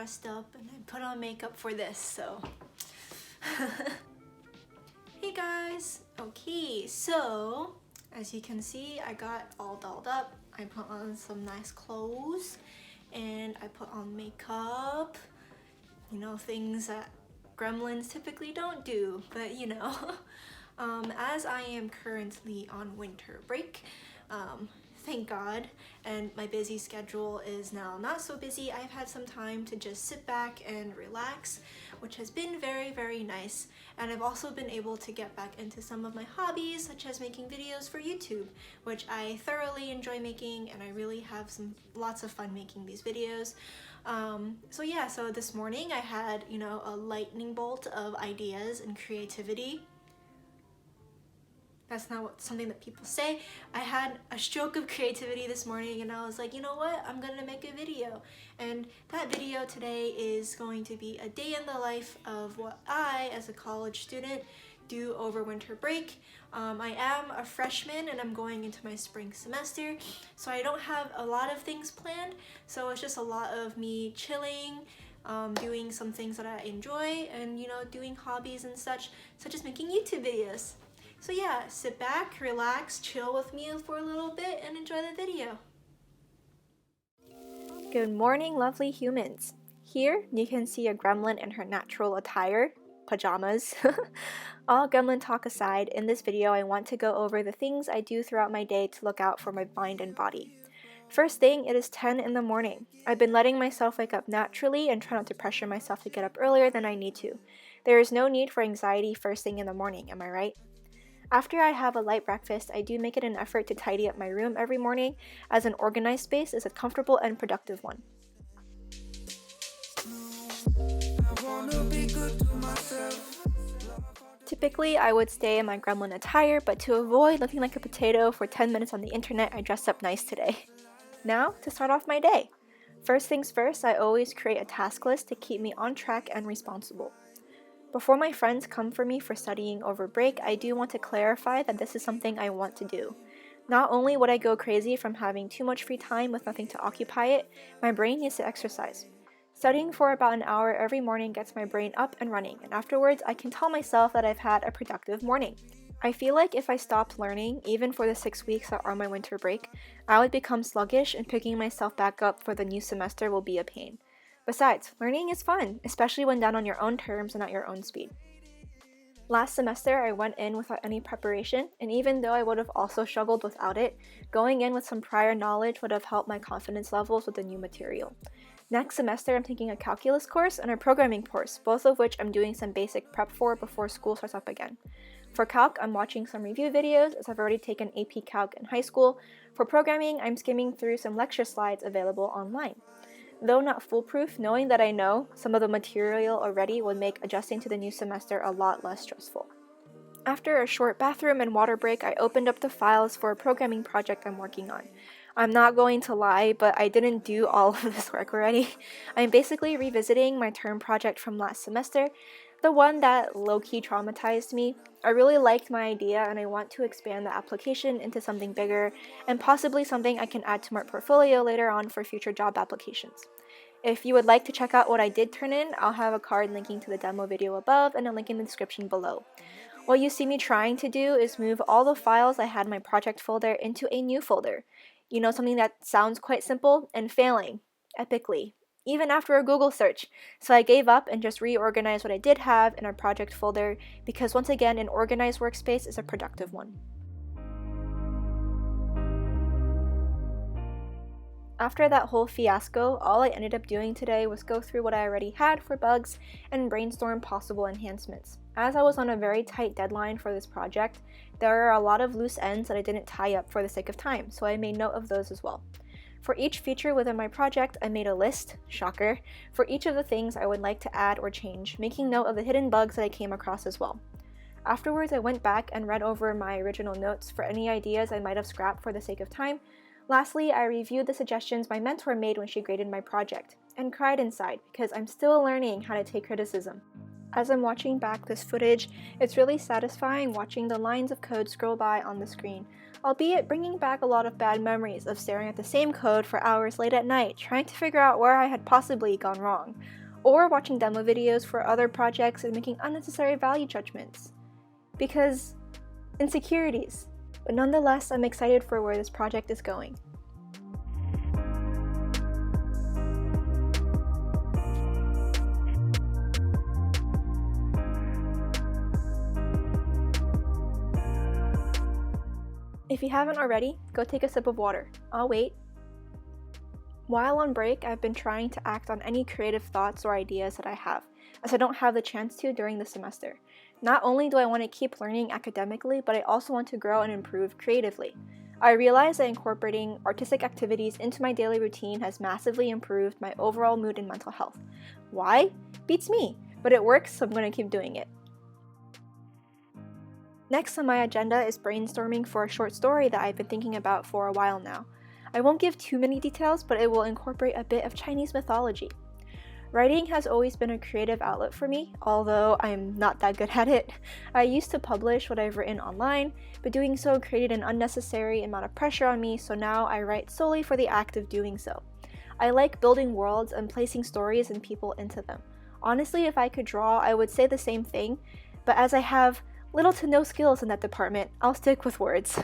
dressed up and I put on makeup for this, so. Hey guys! Okay, so as you can see, I got all dolled up. I put on some nice clothes and I put on makeup. You know, things that gremlins typically don't do, but you know. As I am currently on winter break, thank God, and my busy schedule is now not so busy, I've had some time to just sit back and relax, which has been very, very nice. And I've also been able to get back into some of my hobbies, such as making videos for YouTube, which I thoroughly enjoy making, and I really have lots of fun making these videos. So this morning I had, you know, a lightning bolt of ideas and creativity. That's not something that people say. I had a stroke of creativity this morning and I was like, you know what, I'm gonna make a video. And that video today is going to be a day in the life of what I, as a college student, do over winter break. I am a freshman and I'm going into my spring semester, so I don't have a lot of things planned. So it's just a lot of me chilling, doing some things that I enjoy, and you know, doing hobbies and such as making YouTube videos. So yeah, sit back, relax, chill with me for a little bit, and enjoy the video. Good morning, lovely humans. Here, you can see a gremlin in her natural attire, pajamas. All gremlin talk aside, in this video I want to go over the things I do throughout my day to look out for my mind and body. First thing, it is 10 in the morning. I've been letting myself wake up naturally and try not to pressure myself to get up earlier than I need to. There is no need for anxiety first thing in the morning, am I right? After I have a light breakfast, I do make it an effort to tidy up my room every morning, as an organized space is a comfortable and productive one. Typically, I would stay in my gremlin attire, but to avoid looking like a potato for 10 minutes on the internet, I dressed up nice today. Now, to start off my day. First things first, I always create a task list to keep me on track and responsible. Before my friends come for me for studying over break, I do want to clarify that this is something I want to do. Not only would I go crazy from having too much free time with nothing to occupy it, my brain needs to exercise. Studying for about an hour every morning gets my brain up and running, and afterwards I can tell myself that I've had a productive morning. I feel like if I stopped learning, even for the 6 weeks that are my winter break, I would become sluggish, and picking myself back up for the new semester will be a pain. Besides, learning is fun, especially when done on your own terms and at your own speed. Last semester, I went in without any preparation, and even though I would have also struggled without it, going in with some prior knowledge would have helped my confidence levels with the new material. Next semester, I'm taking a calculus course and a programming course, both of which I'm doing some basic prep for before school starts up again. For calc, I'm watching some review videos, as I've already taken AP Calc in high school. For programming, I'm skimming through some lecture slides available online. Though not foolproof, knowing that I know some of the material already would make adjusting to the new semester a lot less stressful. After a short bathroom and water break, I opened up the files for a programming project I'm working on. I'm not going to lie, but I didn't do all of this work already. I'm basically revisiting my term project from last semester, the one that low-key traumatized me. I really liked my idea and I want to expand the application into something bigger and possibly something I can add to my portfolio later on for future job applications. If you would like to check out what I did turn in, I'll have a card linking to the demo video above and a link in the description below. What you see me trying to do is move all the files I had in my project folder into a new folder. You know, something that sounds quite simple and failing, epically, even after a Google search. So I gave up and just reorganized what I did have in our project folder, because once again, an organized workspace is a productive one. After that whole fiasco, all I ended up doing today was go through what I already had for bugs and brainstorm possible enhancements. As I was on a very tight deadline for this project, there are a lot of loose ends that I didn't tie up for the sake of time, so I made note of those as well. For each feature within my project, I made a list, shocker, for each of the things I would like to add or change, making note of the hidden bugs that I came across as well. Afterwards, I went back and read over my original notes for any ideas I might have scrapped for the sake of time. Lastly, I reviewed the suggestions my mentor made when she graded my project, and cried inside because I'm still learning how to take criticism. As I'm watching back this footage, it's really satisfying watching the lines of code scroll by on the screen, albeit bringing back a lot of bad memories of staring at the same code for hours late at night trying to figure out where I had possibly gone wrong, or watching demo videos for other projects and making unnecessary value judgments. Because insecurities. But nonetheless, I'm excited for where this project is going. If you haven't already, go take a sip of water. I'll wait. While on break, I've been trying to act on any creative thoughts or ideas that I have, as I don't have the chance to during the semester. Not only do I want to keep learning academically, but I also want to grow and improve creatively. I realize that incorporating artistic activities into my daily routine has massively improved my overall mood and mental health. Why? Beats me, but it works, so I'm going to keep doing it. Next on my agenda is brainstorming for a short story that I've been thinking about for a while now. I won't give too many details, but it will incorporate a bit of Chinese mythology. Writing has always been a creative outlet for me, although I'm not that good at it. I used to publish what I've written online, but doing so created an unnecessary amount of pressure on me, so now I write solely for the act of doing so. I like building worlds and placing stories and people into them. Honestly, if I could draw, I would say the same thing, but as I have little to no skills in that department, I'll stick with words.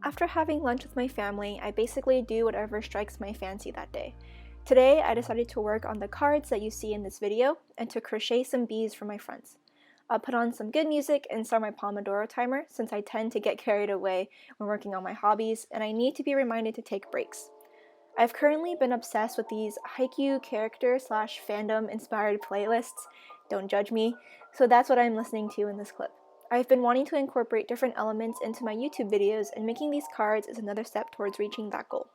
After having lunch with my family, I basically do whatever strikes my fancy that day. Today, I decided to work on the cards that you see in this video and to crochet some bees for my friends. I'll put on some good music and start my Pomodoro timer since I tend to get carried away when working on my hobbies and I need to be reminded to take breaks. I've currently been obsessed with these Haikyuu character/fandom inspired playlists, don't judge me, so that's what I'm listening to in this clip. I've been wanting to incorporate different elements into my YouTube videos, and making these cards is another step towards reaching that goal.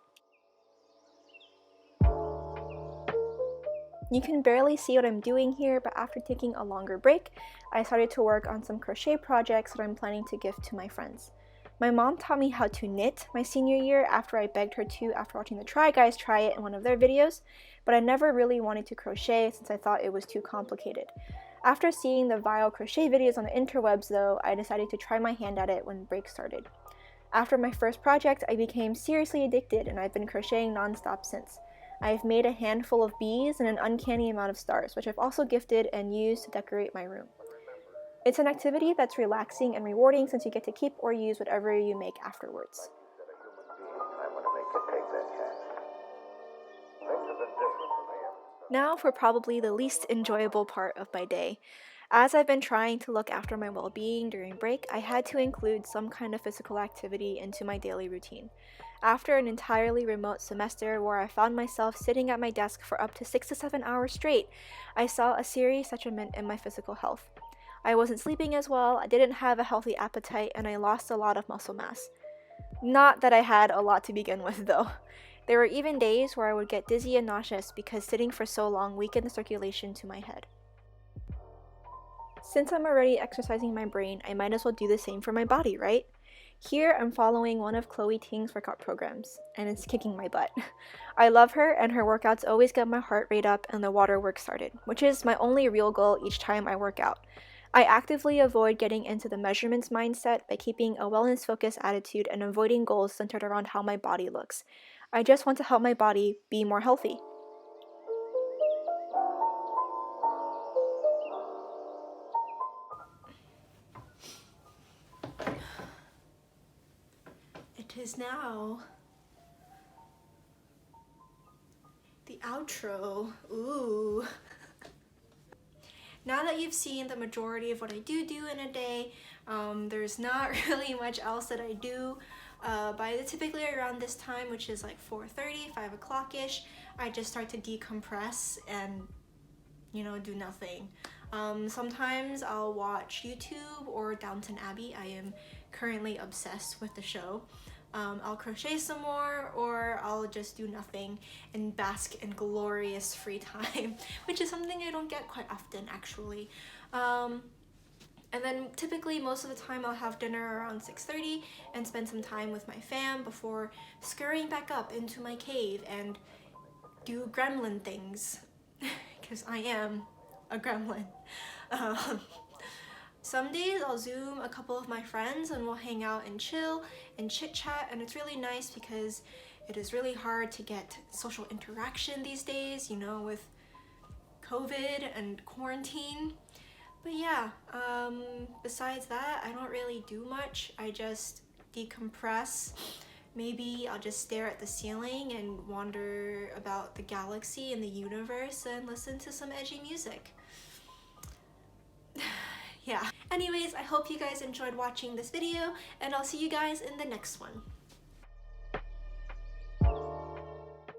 You can barely see what I'm doing here, but after taking a longer break, I started to work on some crochet projects that I'm planning to gift to my friends. My mom taught me how to knit my senior year after I begged her to after watching the Try Guys try it in one of their videos, but I never really wanted to crochet since I thought it was too complicated. After seeing the viral crochet videos on the interwebs though, I decided to try my hand at it when break started. After my first project, I became seriously addicted and I've been crocheting non-stop since. I've made a handful of bees and an uncanny amount of stars, which I've also gifted and used to decorate my room. It's an activity that's relaxing and rewarding since you get to keep or use whatever you make afterwards. Now for probably the least enjoyable part of my day. As I've been trying to look after my well-being during break, I had to include some kind of physical activity into my daily routine. After an entirely remote semester where I found myself sitting at my desk for up to 6 to 7 hours straight, I saw a serious detriment in my physical health. I wasn't sleeping as well, I didn't have a healthy appetite, and I lost a lot of muscle mass. Not that I had a lot to begin with though. There were even days where I would get dizzy and nauseous because sitting for so long weakened the circulation to my head. Since I'm already exercising my brain, I might as well do the same for my body, right? Here, I'm following one of Chloe Ting's workout programs, and it's kicking my butt. I love her, and her workouts always get my heart rate up and the water work started, which is my only real goal each time I work out. I actively avoid getting into the measurements mindset by keeping a wellness-focused attitude and avoiding goals centered around how my body looks. I just want to help my body be more healthy. It is now the outro. Ooh. Now that you've seen the majority of what I do in a day, there's not really much else that I do. By typically around this time, which is like 4:30, 5 o'clock-ish, I just start to decompress and, do nothing. Sometimes I'll watch YouTube or Downton Abbey. I am currently obsessed with the show. I'll crochet some more, or I'll just do nothing and bask in glorious free time, which is something I don't get quite often actually. And then typically most of the time I'll have dinner around 6:30 and spend some time with my fam before scurrying back up into my cave and do gremlin things, because I am a gremlin. Some days I'll Zoom a couple of my friends and we'll hang out and chill and chit chat, and it's really nice because it is really hard to get social interaction these days, you know, with COVID and quarantine. But yeah, besides that, I don't really do much. I just decompress. Maybe I'll just stare at the ceiling and wander about the galaxy and the universe and listen to some edgy music. Yeah. Anyways, I hope you guys enjoyed watching this video, and I'll see you guys in the next one.